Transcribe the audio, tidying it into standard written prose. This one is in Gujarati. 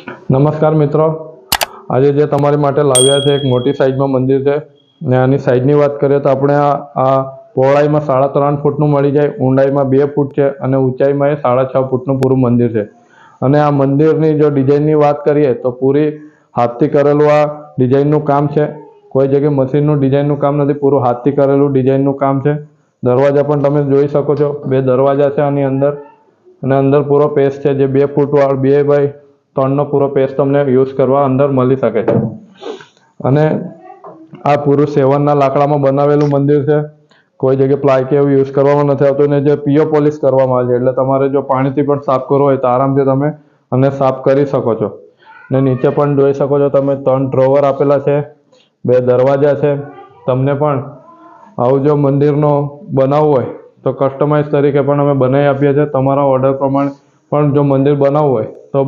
નમસ્કાર મિત્રો, આજે જે તમારી માટે લાવ્યા છે એક મોટી સાઈઝમાં મંદિર છે ને આની સાઈઝની વાત કરીએ તો આપણે આ પહોળાઈમાં 3.5 ફૂટનું મળી જાય, ઊંડાઈમાં 2 ફૂટ છે અને ઊંચાઈમાં એ 6.5 ફૂટનું પૂરું મંદિર છે। અને આ મંદિરની જો ડિઝાઇનની વાત કરીએ તો પૂરી હાથથી કરેલું આ ડિઝાઇનનું કામ છે। કોઈ જગ્યાએ મશીનનું ડિઝાઇનનું કામ નથી, પૂરું હાથથી કરેલું ડિઝાઇનનું કામ છે। દરવાજા પણ તમે જોઈ શકો છો, 2 દરવાજા છે આની અંદર અને અંદર પૂરો પેસ છે જે 2 ફૂટ વાળો 2x3 પૂરો પેસ તમને યુઝ કરવા અંદર મળી શકે છે। અને આ પૂરું સેવનના લાકડામાં બનાવેલું મંદિર છે। કોઈ જગ્યાએ પ્લાય કે એવું યુઝ કરવામાં નથી આવતું ને જે પીઓ પોલિશ કરવામાં આવે છે, એટલે તમારે જો પાણીથી પણ સાફ કરવો હોય તો આરામથી તમે અને સાફ કરી શકો છો। ને નીચે પણ જોઈ શકો છો તમે 3 ડ્રોવર આપેલા છે, 2 દરવાજા છે। તમને પણ આવું જો મંદિરનો બનાવવું હોય તો કસ્ટમાઇઝ તરીકે પણ અમે બનાવી આપીએ છીએ। તમારા ઓર્ડર પ્રમાણે પણ જો મંદિર બનાવવું હોય તો